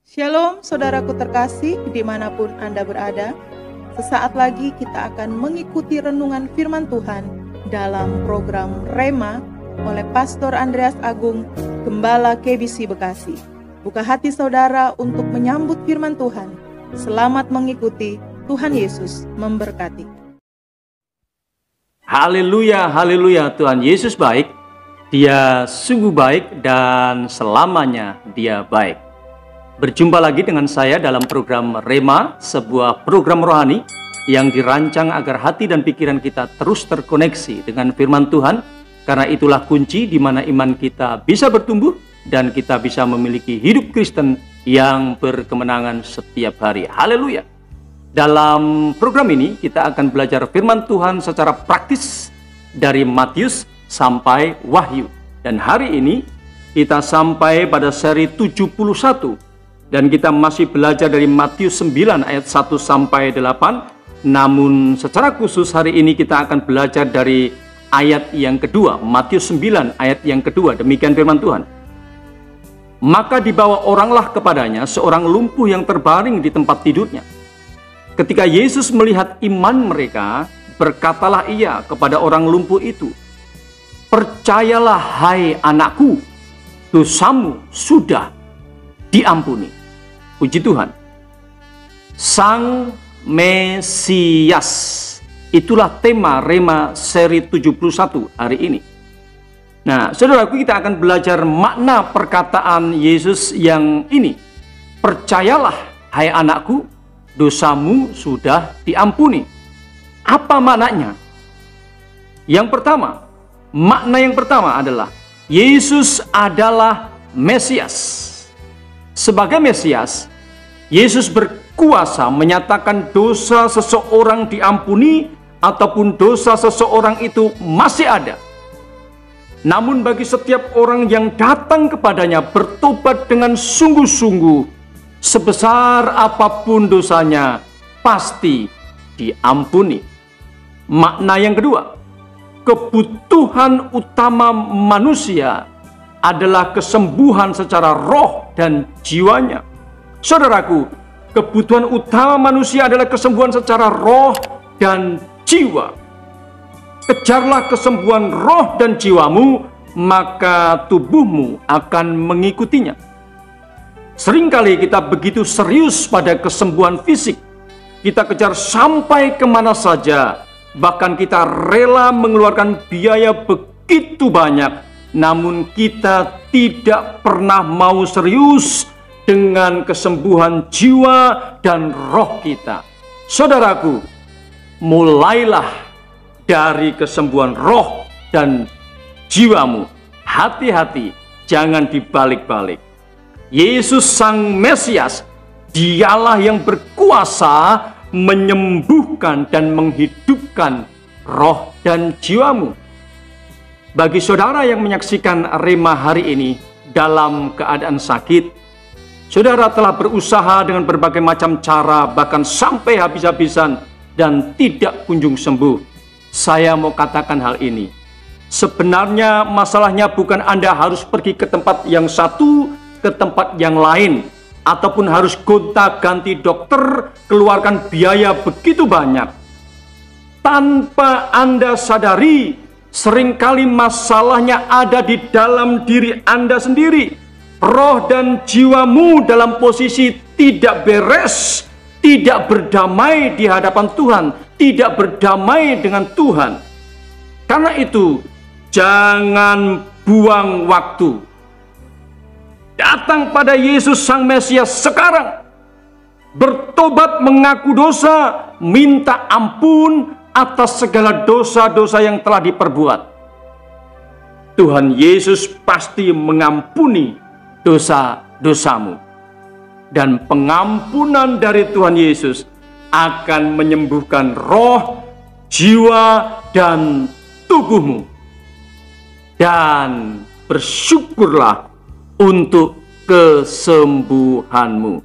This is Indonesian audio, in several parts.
Shalom saudaraku terkasih dimanapun Anda berada. Sesaat lagi kita akan mengikuti renungan firman Tuhan dalam program Rema oleh Pastor Andreas Agung, Gembala KBC Bekasi. Buka hati saudara untuk menyambut firman Tuhan. Selamat mengikuti, Tuhan Yesus memberkati. Haleluya, haleluya, Tuhan Yesus baik. Dia sungguh baik dan selamanya Dia baik. Berjumpa lagi dengan saya dalam program Rema, sebuah program rohani yang dirancang agar hati dan pikiran kita terus terkoneksi dengan firman Tuhan. Karena itulah kunci di mana iman kita bisa bertumbuh dan kita bisa memiliki hidup Kristen yang berkemenangan setiap hari. Haleluya. Dalam program ini kita akan belajar firman Tuhan secara praktis dari Matius sampai Wahyu. Dan hari ini kita sampai pada seri 71. Dan kita masih belajar dari Matius 9 ayat 1 sampai 8. Namun secara khusus hari ini kita akan belajar dari ayat yang kedua. Matius 9 ayat yang kedua. Demikian firman Tuhan. Maka dibawa oranglah kepadanya seorang lumpuh yang terbaring di tempat tidurnya. Ketika Yesus melihat iman mereka, berkatalah ia kepada orang lumpuh itu, "Percayalah hai anakku, dosamu sudah diampuni." Puji Tuhan. Sang Mesias. Itulah tema Rema seri 71 hari ini. Nah, saudaraku, kita akan belajar makna perkataan Yesus yang ini. Percayalah hai anakku, dosamu sudah diampuni. Apa maknanya? Makna yang pertama adalah Yesus adalah Mesias. Sebagai Mesias, Yesus berkuasa menyatakan dosa seseorang diampuni ataupun dosa seseorang itu masih ada. Namun bagi setiap orang yang datang kepadanya bertobat dengan sungguh-sungguh, sebesar apapun dosanya, pasti diampuni. Makna yang kedua, kebutuhan utama manusia adalah kesembuhan secara roh dan jiwanya. Saudaraku, kebutuhan utama manusia adalah kesembuhan secara roh dan jiwa. Kejarlah kesembuhan roh dan jiwamu, maka tubuhmu akan mengikutinya. Seringkali kita begitu serius pada kesembuhan fisik. Kita kejar sampai kemana saja. Bahkan kita rela mengeluarkan biaya begitu banyak. Namun kita tidak pernah mau serius dengan kesembuhan jiwa dan roh kita. Saudaraku, mulailah dari kesembuhan roh dan jiwamu. Hati-hati, jangan dibalik-balik. Yesus Sang Mesias, Dialah yang berkuasa menyembuhkan dan menghidupkan roh dan jiwamu. Bagi saudara yang menyaksikan Rema hari ini dalam keadaan sakit, saudara telah berusaha dengan berbagai macam cara, bahkan sampai habis-habisan dan tidak kunjung sembuh. Saya mau katakan hal ini. Sebenarnya masalahnya bukan Anda harus pergi ke tempat yang satu, ke tempat yang lain, ataupun harus gonta-ganti dokter, keluarkan biaya begitu banyak. Tanpa Anda sadari, seringkali masalahnya ada di dalam diri Anda sendiri. Roh dan jiwamu dalam posisi tidak beres, tidak berdamai di hadapan Tuhan, tidak berdamai dengan Tuhan. Karena itu, jangan buang waktu. Datang pada Yesus Sang Mesias sekarang. Bertobat, mengaku dosa, minta ampun atas segala dosa-dosa yang telah diperbuat. Tuhan Yesus pasti mengampuni dosa-dosamu. Dan pengampunan dari Tuhan Yesus akan menyembuhkan roh, jiwa, dan tubuhmu. Dan bersyukurlah untuk kesembuhanmu.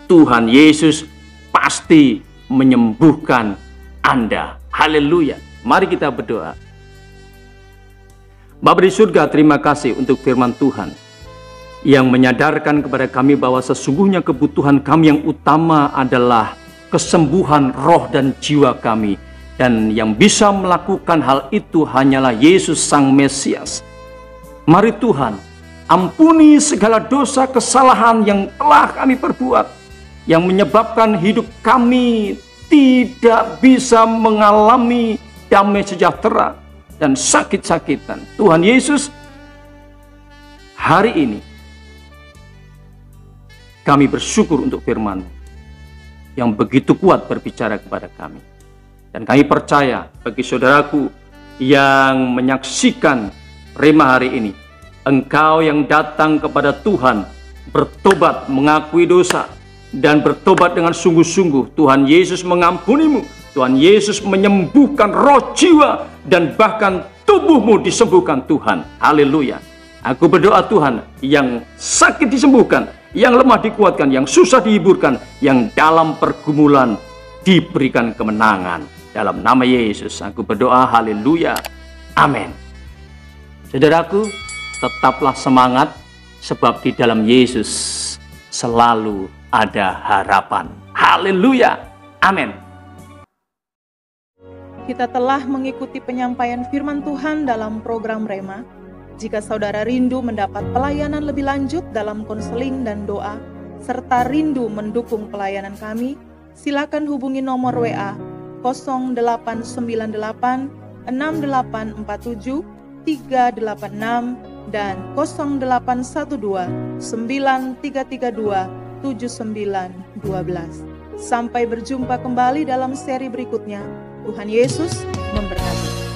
Tuhan Yesus pasti menyembuhkan Anda. Haleluya. Mari kita berdoa. Bapa di surga, terima kasih untuk firman Tuhan. yang menyadarkan kepada kami bahwa sesungguhnya kebutuhan kami yang utama adalah kesembuhan roh dan jiwa kami. Dan yang bisa melakukan hal itu hanyalah Yesus Sang Mesias. Mari Tuhan, ampuni segala dosa kesalahan yang telah kami perbuat, yang menyebabkan hidup kami tidak bisa mengalami damai sejahtera dan sakit-sakitan. Tuhan Yesus, hari ini kami bersyukur untuk firman-Mu yang begitu kuat berbicara kepada kami. Dan kami percaya bagi saudaraku yang menyaksikan Rema hari ini, engkau yang datang kepada Tuhan, bertobat, mengakui dosa, dan bertobat dengan sungguh-sungguh, Tuhan Yesus mengampunimu, Tuhan Yesus menyembuhkan roh, jiwa, dan bahkan tubuhmu disembuhkan Tuhan. Haleluya. Aku berdoa Tuhan, yang sakit disembuhkan, yang lemah dikuatkan, yang susah dihiburkan, yang dalam pergumulan diberikan kemenangan. Dalam nama Yesus aku berdoa, haleluya, amin. Saudaraku, tetaplah semangat, sebab di dalam Yesus selalu ada harapan. Haleluya, amin. Kita telah mengikuti penyampaian firman Tuhan dalam program Rema. Jika saudara rindu mendapat pelayanan lebih lanjut dalam konseling dan doa, serta rindu mendukung pelayanan kami, silakan hubungi nomor WA 0898 6847 386 dan 0812 9332 7912. Sampai berjumpa kembali dalam seri berikutnya. Tuhan Yesus memberkati.